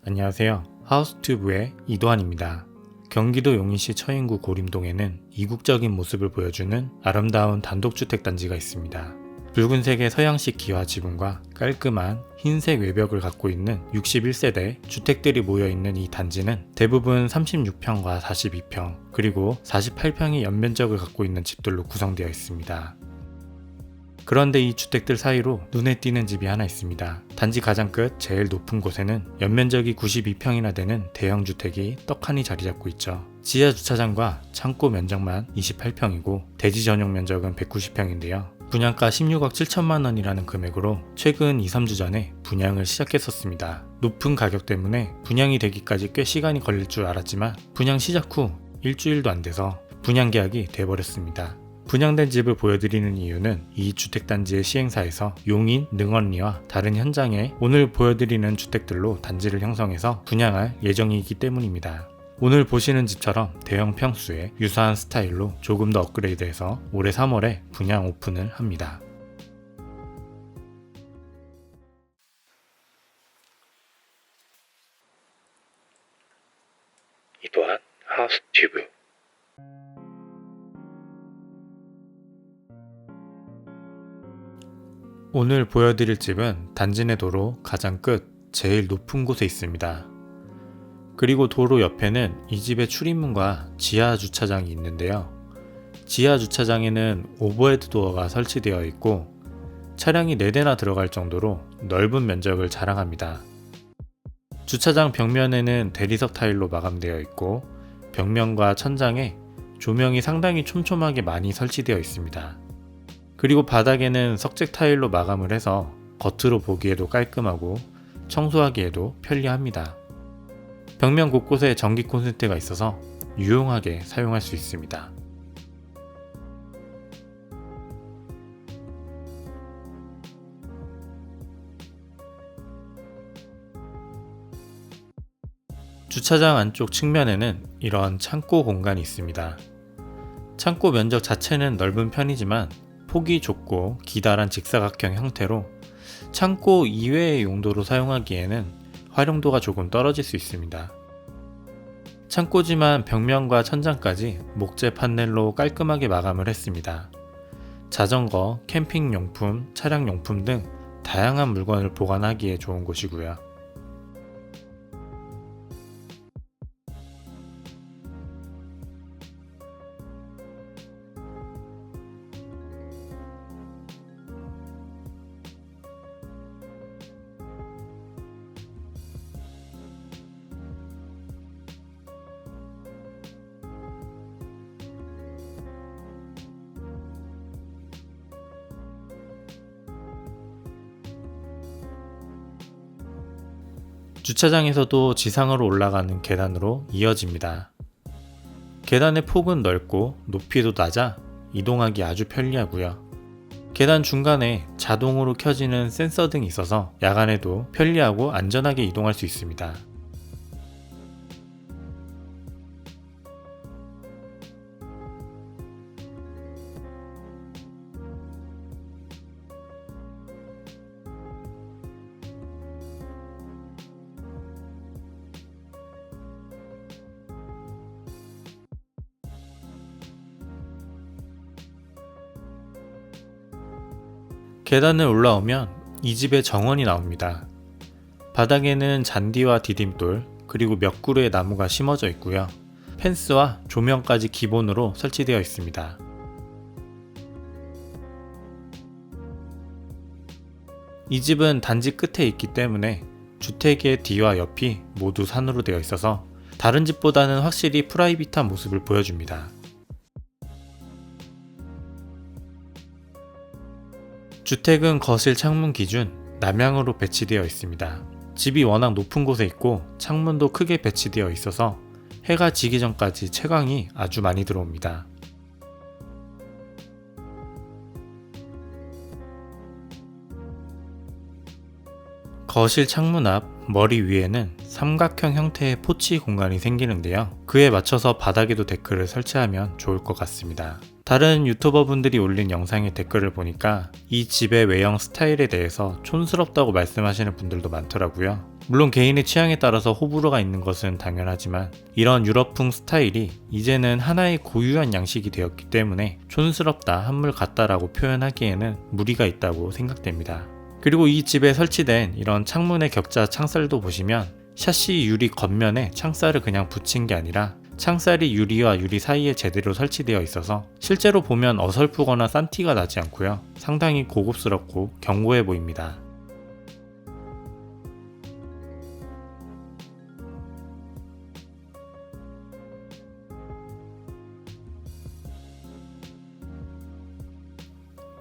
안녕하세요. 하우스튜브의 이도환입니다. 경기도 용인시 처인구 고림동에는 이국적인 모습을 보여주는 아름다운 단독주택 단지가 있습니다. 붉은색의 서양식 기와 지붕과 깔끔한 흰색 외벽을 갖고 있는 61세대 주택들이 모여있는 이 단지는 대부분 36평과 42평 그리고 48평의 연면적을 갖고 있는 집들로 구성되어 있습니다. 그런데 이 주택들 사이로 눈에 띄는 집이 하나 있습니다. 단지 가장 끝 제일 높은 곳에는 연면적이 92평이나 되는 대형 주택이 떡하니 자리 잡고 있죠. 지하 주차장과 창고 면적만 28평이고 대지 전용 면적은 190평인데요. 분양가 16억 7천만 원이라는 금액으로 최근 2-3주 전에 분양을 시작했었습니다. 높은 가격 때문에 분양이 되기까지 꽤 시간이 걸릴 줄 알았지만 분양 시작 후 일주일도 안 돼서 분양 계약이 돼버렸습니다. 분양된 집을 보여드리는 이유는 이 주택단지의 시행사에서 용인, 능언리와 다른 현장에 오늘 보여드리는 주택들로 단지를 형성해서 분양할 예정이기 때문입니다. 오늘 보시는 집처럼 대형 평수에 유사한 스타일로 조금 더 업그레이드해서 올해 3월에 분양 오픈을 합니다. 이도환 하우스튜브. 오늘 보여드릴 집은 단지 내 도로 가장 끝 제일 높은 곳에 있습니다. 그리고 도로 옆에는 이 집의 출입문과 지하 주차장이 있는데요. 지하 주차장에는 오버헤드 도어가 설치되어 있고 차량이 4대나 들어갈 정도로 넓은 면적을 자랑합니다. 주차장 벽면에는 대리석 타일로 마감되어 있고 벽면과 천장에 조명이 상당히 촘촘하게 많이 설치되어 있습니다. 그리고 바닥에는 석재 타일로 마감을 해서 겉으로 보기에도 깔끔하고 청소하기에도 편리합니다. 벽면 곳곳에 전기 콘센트가 있어서 유용하게 사용할 수 있습니다. 주차장 안쪽 측면에는 이런 창고 공간이 있습니다. 창고 면적 자체는 넓은 편이지만 폭이 좁고 기다란 직사각형 형태로 창고 이외의 용도로 사용하기에는 활용도가 조금 떨어질 수 있습니다. 창고지만 벽면과 천장까지 목재 판넬로 깔끔하게 마감을 했습니다. 자전거, 캠핑용품, 차량용품 등 다양한 물건을 보관하기에 좋은 곳이고요. 주차장에서도 지상으로 올라가는 계단으로 이어집니다. 계단의 폭은 넓고 높이도 낮아 이동하기 아주 편리하고요. 계단 중간에 자동으로 켜지는 센서 등이 있어서 야간에도 편리하고 안전하게 이동할 수 있습니다. 계단을 올라오면 이 집의 정원이 나옵니다. 바닥에는 잔디와 디딤돌 그리고 몇 그루의 나무가 심어져 있고요. 펜스와 조명까지 기본으로 설치되어 있습니다. 이 집은 단지 끝에 있기 때문에 주택의 뒤와 옆이 모두 산으로 되어 있어서 다른 집보다는 확실히 프라이빗한 모습을 보여줍니다. 주택은 거실 창문 기준 남향으로 배치되어 있습니다. 집이 워낙 높은 곳에 있고 창문도 크게 배치되어 있어서 해가 지기 전까지 채광이 아주 많이 들어옵니다. 거실 창문 앞 머리 위에는 삼각형 형태의 포치 공간이 생기는데요. 그에 맞춰서 바닥에도 데크를 설치하면 좋을 것 같습니다. 다른 유튜버 분들이 올린 영상의 댓글을 보니까 이 집의 외형 스타일에 대해서 촌스럽다고 말씀하시는 분들도 많더라고요. 물론 개인의 취향에 따라서 호불호가 있는 것은 당연하지만 이런 유럽풍 스타일이 이제는 하나의 고유한 양식이 되었기 때문에 촌스럽다, 한물 같다라고 표현하기에는 무리가 있다고 생각됩니다. 그리고 이 집에 설치된 이런 창문의 격자 창살도 보시면 샤시 유리 겉면에 창살을 그냥 붙인 게 아니라 창살이 유리와 유리 사이에 제대로 설치되어 있어서 실제로 보면 어설프거나 싼 티가 나지 않고요. 상당히 고급스럽고 견고해 보입니다.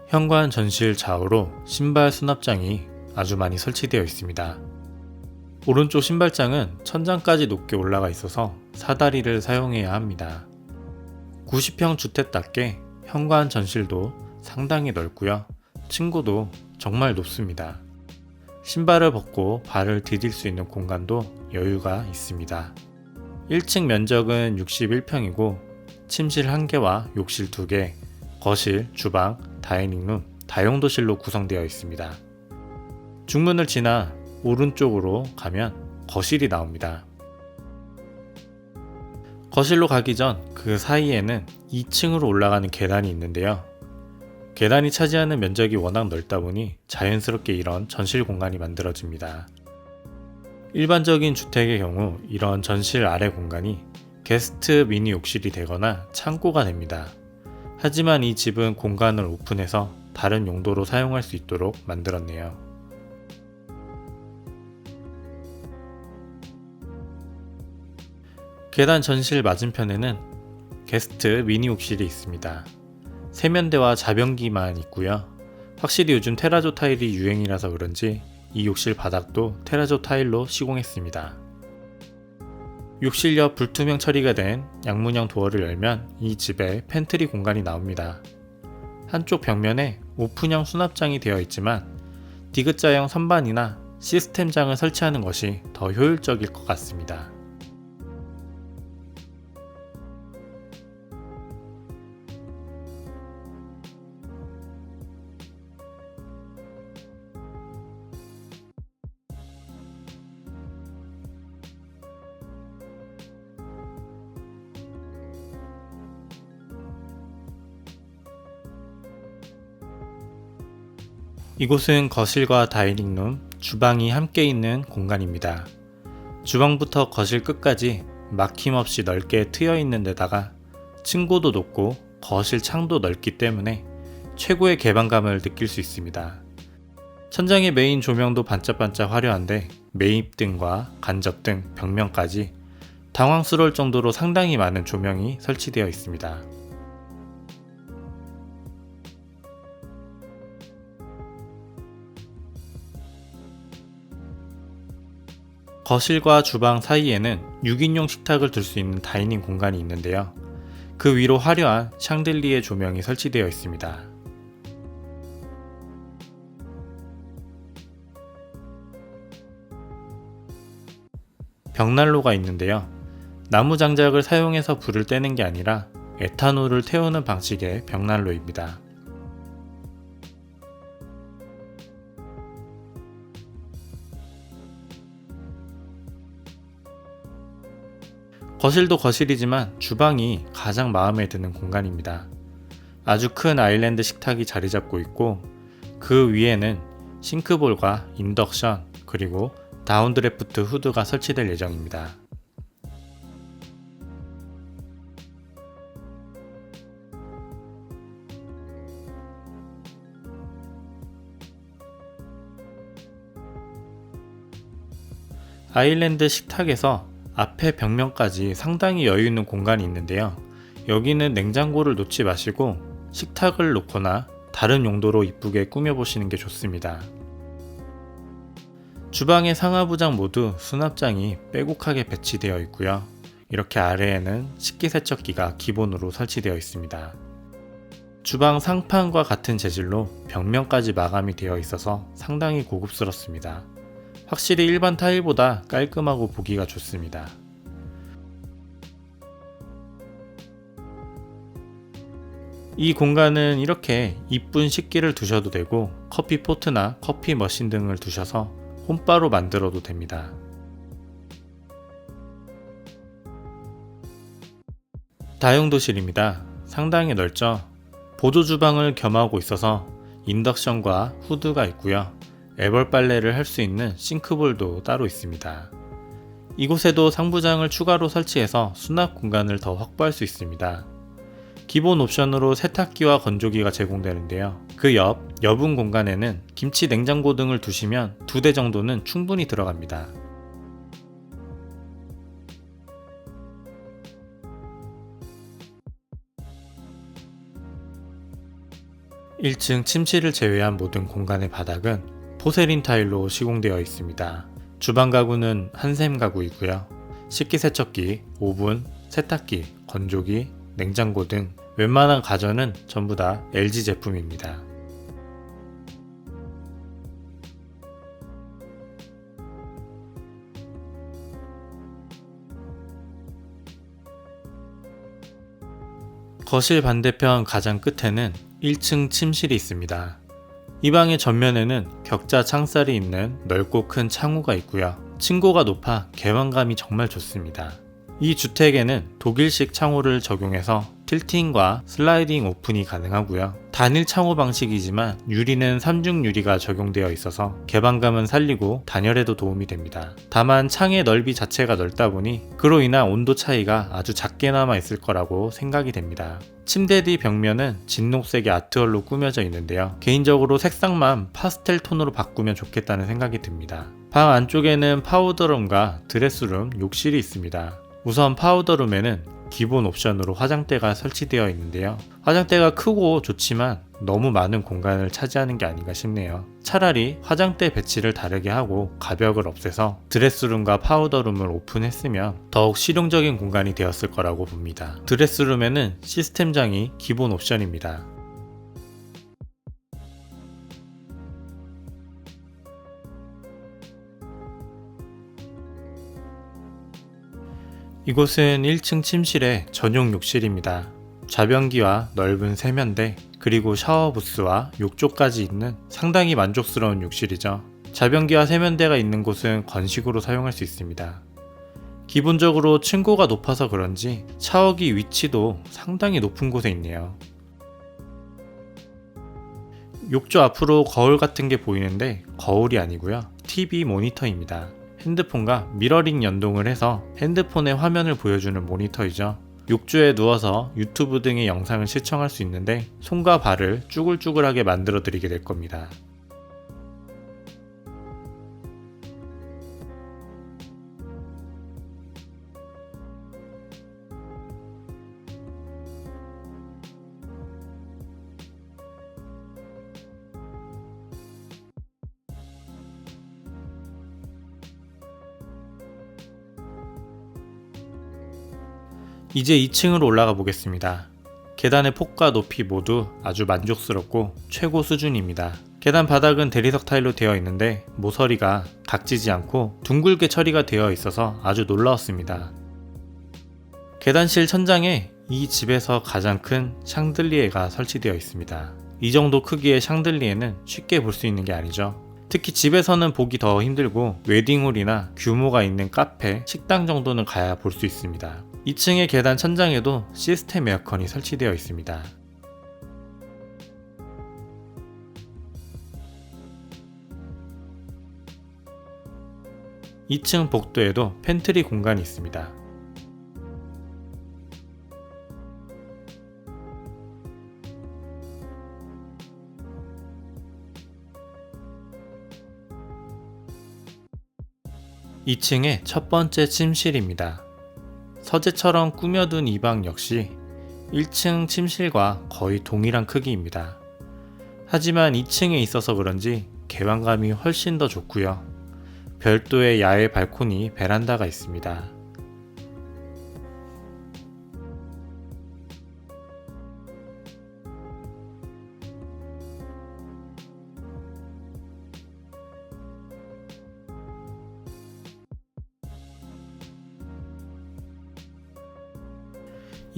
현관 전실 좌우로 신발 수납장이 아주 많이 설치되어 있습니다. 오른쪽 신발장은 천장까지 높게 올라가 있어서 사다리를 사용해야 합니다. 90평 주택답게 현관 전실도 상당히 넓고요. 층고도 정말 높습니다. 신발을 벗고 발을 디딜 수 있는 공간도 여유가 있습니다. 1층 면적은 61평이고 침실 1개와 욕실 2개, 거실, 주방, 다이닝룸, 다용도실로 구성되어 있습니다. 중문을 지나 오른쪽으로 가면 거실이 나옵니다. 거실로 가기 전 그 사이에는 2층으로 올라가는 계단이 있는데요. 계단이 차지하는 면적이 워낙 넓다 보니 자연스럽게 이런 전실 공간이 만들어집니다. 일반적인 주택의 경우 이런 전실 아래 공간이 게스트 미니 욕실이 되거나 창고가 됩니다. 하지만 이 집은 공간을 오픈해서 다른 용도로 사용할 수 있도록 만들었네요. 계단 전실 맞은편에는 게스트 미니 욕실이 있습니다. 세면대와 자변기만 있고요. 확실히 요즘 테라조 타일이 유행이라서 그런지 이 욕실 바닥도 테라조 타일로 시공했습니다. 욕실 옆 불투명 처리가 된 양문형 도어를 열면 이 집에 팬트리 공간이 나옵니다. 한쪽 벽면에 오픈형 수납장이 되어 있지만 디귿자형 선반이나 시스템장을 설치하는 것이 더 효율적일 것 같습니다. 이곳은 거실과 다이닝룸, 주방이 함께 있는 공간입니다. 주방부터 거실 끝까지 막힘없이 넓게 트여 있는 데다가 층고도 높고 거실 창도 넓기 때문에 최고의 개방감을 느낄 수 있습니다. 천장의 메인 조명도 반짝반짝 화려한데 매입등과 간접등, 벽면까지 당황스러울 정도로 상당히 많은 조명이 설치되어 있습니다. 거실과 주방 사이에는 6인용 식탁을 둘 수 있는 다이닝 공간이 있는데요. 그 위로 화려한 샹들리에 조명이 설치되어 있습니다. 벽난로가 있는데요. 나무 장작을 사용해서 불을 떼는 게 아니라 에탄올을 태우는 방식의 벽난로입니다. 거실도 거실이지만 주방이 가장 마음에 드는 공간입니다. 아주 큰 아일랜드 식탁이 자리 잡고 있고 그 위에는 싱크볼과 인덕션 그리고 다운드래프트 후드가 설치될 예정입니다. 아일랜드 식탁에서 앞에 벽면까지 상당히 여유있는 공간이 있는데요. 여기는 냉장고를 놓지 마시고 식탁을 놓거나 다른 용도로 이쁘게 꾸며보시는 게 좋습니다. 주방의 상하부장 모두 수납장이 빼곡하게 배치되어 있고요. 이렇게 아래에는 식기세척기가 기본으로 설치되어 있습니다. 주방 상판과 같은 재질로 벽면까지 마감이 되어 있어서 상당히 고급스럽습니다. 확실히 일반 타일보다 깔끔하고 보기가 좋습니다. 이 공간은 이렇게 이쁜 식기를 두셔도 되고 커피 포트나 커피 머신 등을 두셔서 홈바로 만들어도 됩니다. 다용도실입니다. 상당히 넓죠. 보조 주방을 겸하고 있어서 인덕션과 후드가 있고요. 애벌 빨래를 할 수 있는 싱크볼도 따로 있습니다. 이곳에도 상부장을 추가로 설치해서 수납 공간을 더 확보할 수 있습니다. 기본 옵션으로 세탁기와 건조기가 제공되는데요. 그 여분 공간에는 김치 냉장고 등을 두시면 2대 정도는 충분히 들어갑니다. 1층 침실을 제외한 모든 공간의 바닥은 포세린 타일로 시공되어 있습니다. 주방 가구는 한샘 가구이고요. 식기세척기, 오븐, 세탁기, 건조기, 냉장고 등 웬만한 가전은 전부 다 LG 제품입니다. 거실 반대편 가장 끝에는 1층 침실이 있습니다. 이 방의 전면에는 격자 창살이 있는 넓고 큰 창호가 있고요. 층고가 높아 개방감이 정말 좋습니다. 이 주택에는 독일식 창호를 적용해서 틸팅과 슬라이딩 오픈이 가능하고요. 단일 창호 방식이지만 유리는 3중 유리가 적용되어 있어서 개방감은 살리고 단열에도 도움이 됩니다. 다만 창의 넓이 자체가 넓다 보니 그로 인한 온도 차이가 아주 작게 남아 있을 거라고 생각이 됩니다. 침대 뒤 벽면은 진녹색의 아트월로 꾸며져 있는데요. 개인적으로 색상만 파스텔 톤으로 바꾸면 좋겠다는 생각이 듭니다. 방 안쪽에는 파우더룸과 드레스룸, 욕실이 있습니다. 우선 파우더룸에는 기본 옵션으로 화장대가 설치되어 있는데요. 화장대가 크고 좋지만 너무 많은 공간을 차지하는 게 아닌가 싶네요. 차라리 화장대 배치를 다르게 하고 가벽을 없애서 드레스룸과 파우더룸을 오픈했으면 더욱 실용적인 공간이 되었을 거라고 봅니다. 드레스룸에는 시스템장이 기본 옵션입니다. 이곳은 1층 침실의 전용 욕실입니다. 좌변기와 넓은 세면대, 그리고 샤워 부스와 욕조까지 있는 상당히 만족스러운 욕실이죠. 좌변기와 세면대가 있는 곳은 건식으로 사용할 수 있습니다. 기본적으로 층고가 높아서 그런지 샤워기 위치도 상당히 높은 곳에 있네요. 욕조 앞으로 거울 같은 게 보이는데 거울이 아니고요. TV 모니터입니다. 핸드폰과 미러링 연동을 해서 핸드폰의 화면을 보여주는 모니터이죠. 욕조에 누워서 유튜브 등의 영상을 시청할 수 있는데 손과 발을 쭈글쭈글하게 만들어 드리게 될 겁니다. 이제 2층으로 올라가 보겠습니다. 계단의 폭과 높이 모두 아주 만족스럽고 최고 수준입니다. 계단 바닥은 대리석 타일로 되어 있는데 모서리가 각지지 않고 둥글게 처리가 되어 있어서 아주 놀라웠습니다. 계단실 천장에 이 집에서 가장 큰 샹들리에가 설치되어 있습니다. 이 정도 크기의 샹들리에는 쉽게 볼 수 있는 게 아니죠. 특히 집에서는 보기 더 힘들고 웨딩홀이나 규모가 있는 카페, 식당 정도는 가야 볼 수 있습니다. 2층의 계단 천장에도 시스템 에어컨이 설치되어 있습니다. (2층) 복도에도 팬트리 공간이 있습니다. (2층의) 첫 번째 침실입니다. 서재처럼 꾸며둔 이 방 역시 1층 침실과 거의 동일한 크기입니다. 하지만 2층에 있어서 그런지 개방감이 훨씬 더 좋고요. 별도의 야외 발코니 베란다가 있습니다.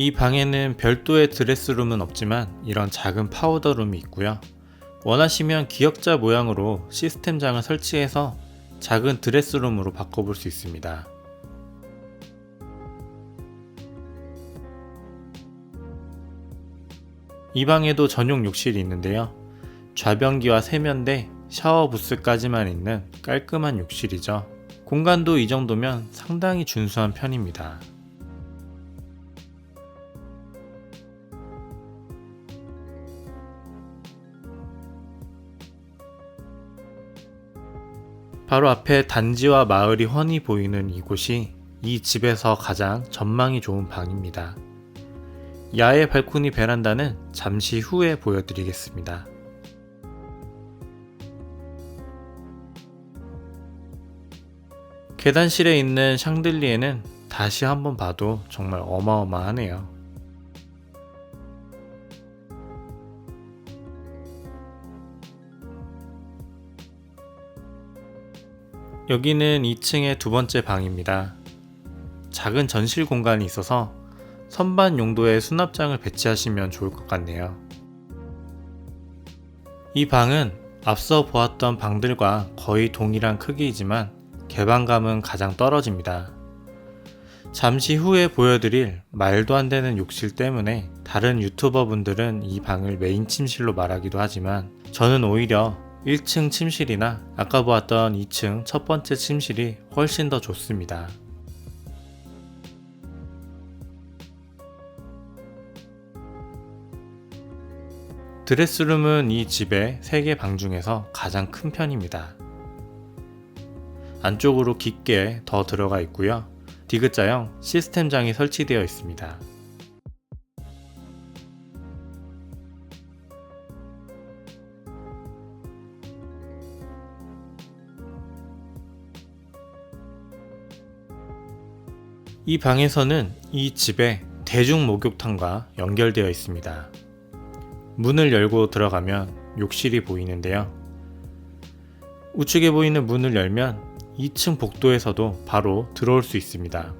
이 방에는 별도의 드레스룸은 없지만 이런 작은 파우더룸이 있고요. 원하시면 기역자 모양으로 시스템장을 설치해서 작은 드레스룸으로 바꿔볼 수 있습니다. 이 방에도 전용 욕실이 있는데요. 좌변기와 세면대, 샤워 부스까지만 있는 깔끔한 욕실이죠. 공간도 이 정도면 상당히 준수한 편입니다. 바로 앞에 단지와 마을이 훤히 보이는 이곳이 이 집에서 가장 전망이 좋은 방입니다. 야외 발코니 베란다는 잠시 후에 보여드리겠습니다. 계단실에 있는 샹들리에는 다시 한번 봐도 정말 어마어마하네요. 여기는 2층의 두 번째 방입니다. 작은 전실 공간이 있어서 선반 용도의 수납장을 배치하시면 좋을 것 같네요. 이 방은 앞서 보았던 방들과 거의 동일한 크기이지만 개방감은 가장 떨어집니다. 잠시 후에 보여드릴 말도 안 되는 욕실 때문에 다른 유튜버 분들은 이 방을 메인 침실로 말하기도 하지만 저는 오히려 1층 침실이나 아까 보았던 2층 첫 번째 침실이 훨씬 더 좋습니다. 드레스룸은 이 집의 3개 방 중에서 가장 큰 편입니다. 안쪽으로 깊게 더 들어가 있고요. 디귿자형 시스템장이 설치되어 있습니다. 이 방에서는 이 집의 대중 목욕탕과 연결되어 있습니다. 문을 열고 들어가면 욕실이 보이는데요. 우측에 보이는 문을 열면 2층 복도에서도 바로 들어올 수 있습니다.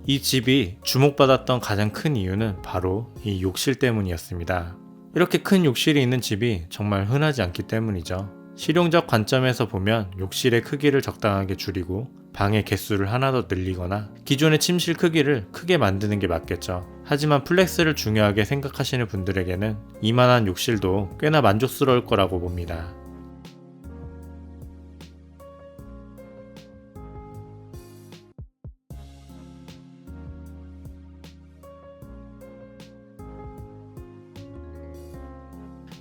이 집이 주목받았던 가장 큰 이유는 바로 이 욕실 때문이었습니다. 이렇게 큰 욕실이 있는 집이 정말 흔하지 않기 때문이죠. 실용적 관점에서 보면 욕실의 크기를 적당하게 줄이고 방의 개수를 하나 더 늘리거나 기존의 침실 크기를 크게 만드는 게 맞겠죠. 하지만 플렉스를 중요하게 생각하시는 분들에게는 이만한 욕실도 꽤나 만족스러울 거라고 봅니다.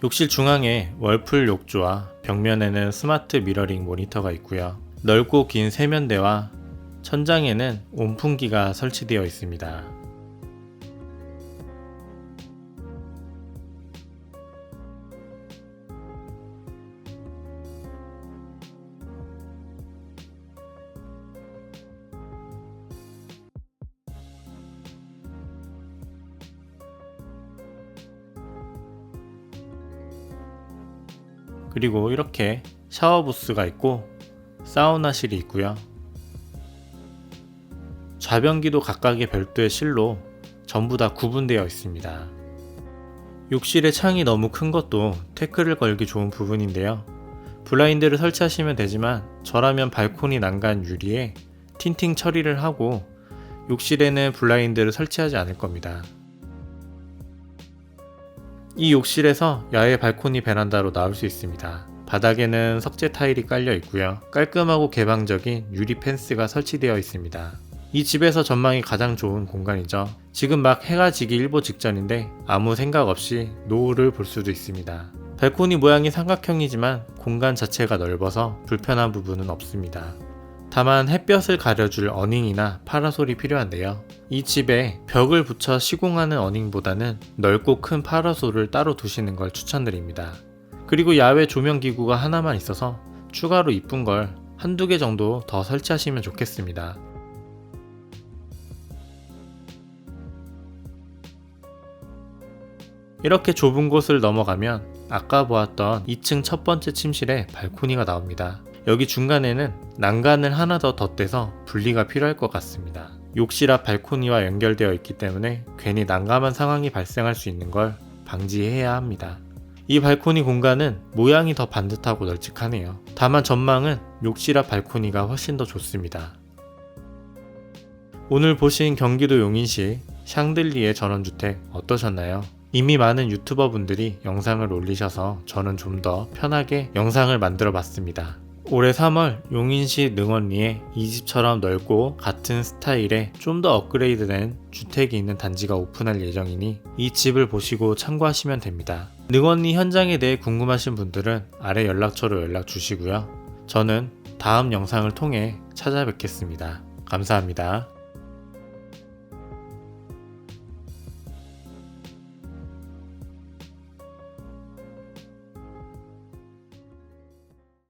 욕실 중앙에 월풀 욕조와 벽면에는 스마트 미러링 모니터가 있고요. 넓고 긴 세면대와 천장에는 온풍기가 설치되어 있습니다. 그리고 이렇게 샤워 부스가 있고 사우나실이 있고요. 좌변기도 각각의 별도의 실로 전부 다 구분되어 있습니다. 욕실의 창이 너무 큰 것도 태클을 걸기 좋은 부분인데요. 블라인드를 설치하시면 되지만 저라면 발코니 난간 유리에 틴팅 처리를 하고 욕실에는 블라인드를 설치하지 않을 겁니다. 이 욕실에서 야외 발코니 베란다로 나올 수 있습니다. 바닥에는 석재 타일이 깔려 있고요. 깔끔하고 개방적인 유리 펜스가 설치되어 있습니다. 이 집에서 전망이 가장 좋은 공간이죠. 지금 막 해가 지기 일보 직전인데 아무 생각 없이 노을을 볼 수도 있습니다. 발코니 모양이 삼각형이지만 공간 자체가 넓어서 불편한 부분은 없습니다. 다만 햇볕을 가려줄 어닝이나 파라솔이 필요한데요. 이 집에 벽을 붙여 시공하는 어닝보다는 넓고 큰 파라솔을 따로 두시는 걸 추천드립니다. 그리고 야외 조명 기구가 하나만 있어서 추가로 이쁜 걸 한두 개 정도 더 설치하시면 좋겠습니다. 이렇게 좁은 곳을 넘어가면 아까 보았던 2층 첫 번째 침실에 발코니가 나옵니다. 여기 중간에는 난간을 하나 더 덧대서 분리가 필요할 것 같습니다. 욕실 앞 발코니와 연결되어 있기 때문에 괜히 난감한 상황이 발생할 수 있는 걸 방지해야 합니다. 이 발코니 공간은 모양이 더 반듯하고 널찍하네요. 다만 전망은 욕실 앞 발코니가 훨씬 더 좋습니다. 오늘 보신 경기도 용인시 샹들리에 전원주택 어떠셨나요? 이미 많은 유튜버 분들이 영상을 올리셔서 저는 좀 더 편하게 영상을 만들어 봤습니다. 올해 3월 용인시 능원리에 이 집처럼 넓고 같은 스타일의 좀 더 업그레이드된 주택이 있는 단지가 오픈할 예정이니 이 집을 보시고 참고하시면 됩니다. 능원리 현장에 대해 궁금하신 분들은 아래 연락처로 연락 주시고요. 저는 다음 영상을 통해 찾아뵙겠습니다. 감사합니다.